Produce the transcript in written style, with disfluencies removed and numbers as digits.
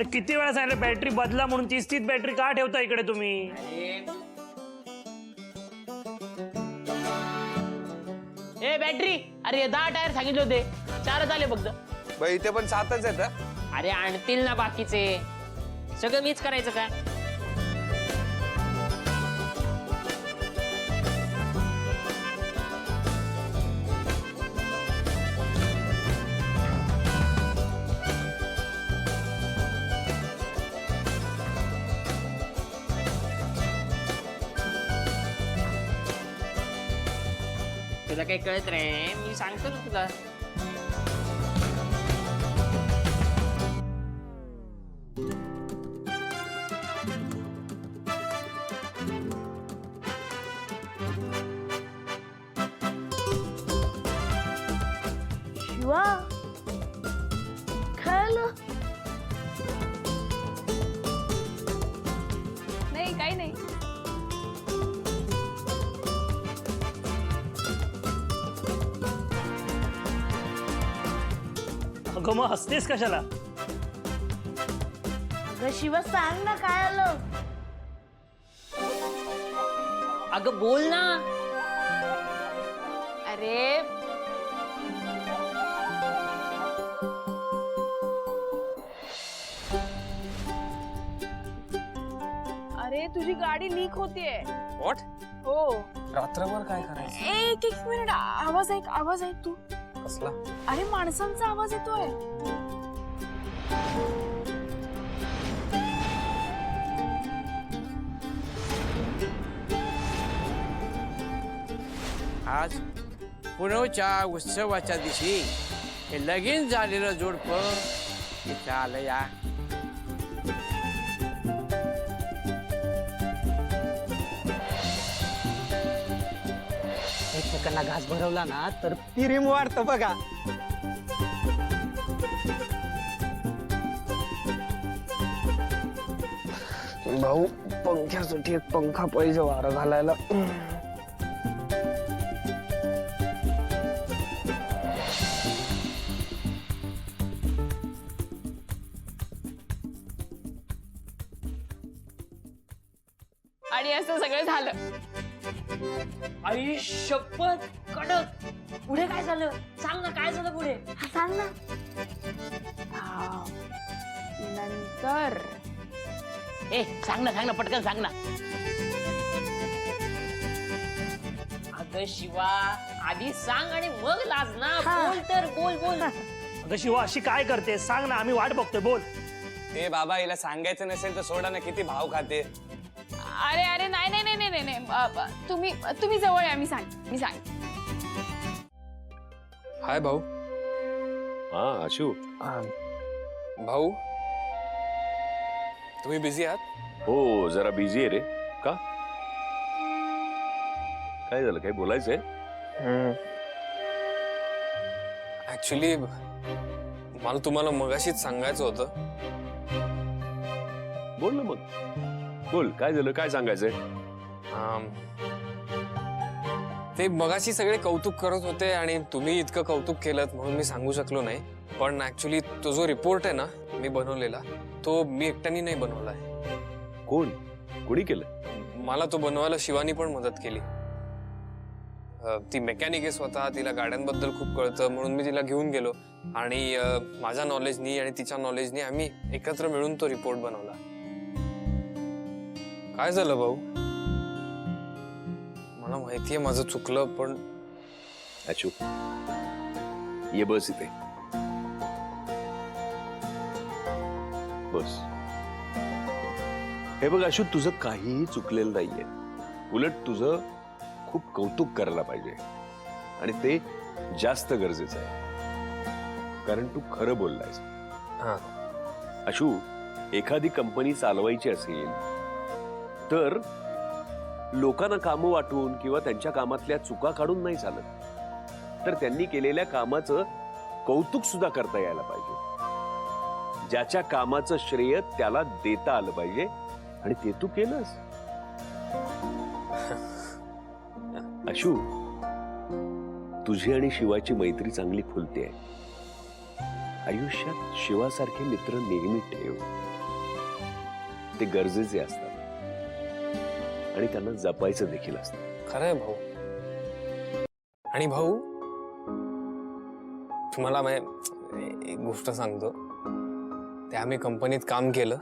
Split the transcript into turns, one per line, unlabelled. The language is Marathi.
अरे किती वेळा सांगितलं बॅटरी बदला म्हणून, तीच बॅटरी का ठेवता इकडे तुम्ही?
ए बॅटरी, अरे 10 टायर सांगितले होते, 4च आले फक्त.
बाई इथे पण 7च आहेत.
अरे आणतील ना बाकीचे, सगळं मीच करायचं का? तुला काही कळत नाही, मी सांगतो ना तुला.
शिवा खायला नाही, काही नाही.
अगं मग हसतेस कशाला?
अगं शिवा सांग ना काय आलं.
अगं बोल ना.
अरे अरे तुझी गाडी लीक होतीये.
व्हॉट?
हो.
रात्रभर काय करायचं?
एक एक मिनिट, आवाज ऐक तू.
कसला?
अरे माणसांचा आवाज येतोय.
आज पुणवच्या उत्सवाच्या दिवशी हे लगीन झालेलं जोडपं इथं आलं या.
एकमेकांना घास भरवला ना तर प्रेम वाढतं बघा.
भाऊ पंख्यासाठी एक पंखा पाहिजे वारं घालायला.
आणि असं सगळं झालं.
आई शपथ कडक. पुढे काय झालं सांग ना, काय झालं पुढे?
सांग ना. नंतर
ए सांग ना पटकन सांग ना. अगं शिवा, आधी सांग आणि मग लाज ना. बोल तर, बोल.
अगं शिवा अशी काय करते? सांग ना, आम्ही वाट बघतोय, बोल.
ए बाबा, हिला सांगायचं नसेल तर सोडा ना, किती भाव खाते.
अरे नाही. तुम्ही जवळ या, मी सांग.
हाय भाऊ.
हा आशू.
भाऊ तुम्ही बिझी आहात?
हो जरा बिझी आहे रे. का काय झालं? काय बोलायचंय?
ऍक्च्युली मला तुम्हाला मगाशीच सांगायचं होतं.
बोल ना मग, बोल काय झालं, काय सांगायचंय?
ते मगाशी सगळे कौतुक करत होते आणि तुम्ही इतकं कौतुक केलं म्हणून मी सांगू शकलो नाही. पण ऍक्च्युली तो जो रिपोर्ट आहे ना मी बनवलेला, तो मी एकट्याने नाही बनवलाय.
कोणी केलं?
मला तो बनवायला शिवानी पण मदत केली. ती मेकॅनिक आहे स्वतः, तिला गाड्यांबद्दल खूप कळतं म्हणून मी तिला घेऊन गेलो आणि माझ्या नॉलेजनी आणि तिच्या नॉलेजनी आम्ही एकत्र मिळून तो रिपोर्ट बनवला. काय झालं भाऊ? मला माहितीये माझं चुकलं, पण
आशू ये बस इथे बस. हे बघ आशू, तुझं काहीही चुकलेलं नाहीये. उलट तुझं खूप कौतुक करायला पाहिजे आणि ते जास्त गरजेचं आहे, कारण तू खरं बोललायस. आशू, एखादी कंपनी चालवायची असेल तर लोकांना कामं वाटून किंवा त्यांच्या कामातल्या चुका काढून नाही चालत, तर त्यांनी केलेल्या कामाचं कौतुक सुद्धा करता यायला पाहिजे. ज्याच्या कामाचं श्रेय त्याला देता आलं पाहिजे आणि ते तू केलंस. आशू, तुझी आणि शिवाची मैत्री चांगली फुलते आहे. आयुष्यात शिवासारखे मित्र नेहमी ठेव. ते गरजेचे असतात आणि त्यांना जपायचं देखील असतं.
खरंय भाऊ. आणि भाऊ तुम्हाला एक गोष्ट सांगतो. ते आम्ही कंपनीत काम केलं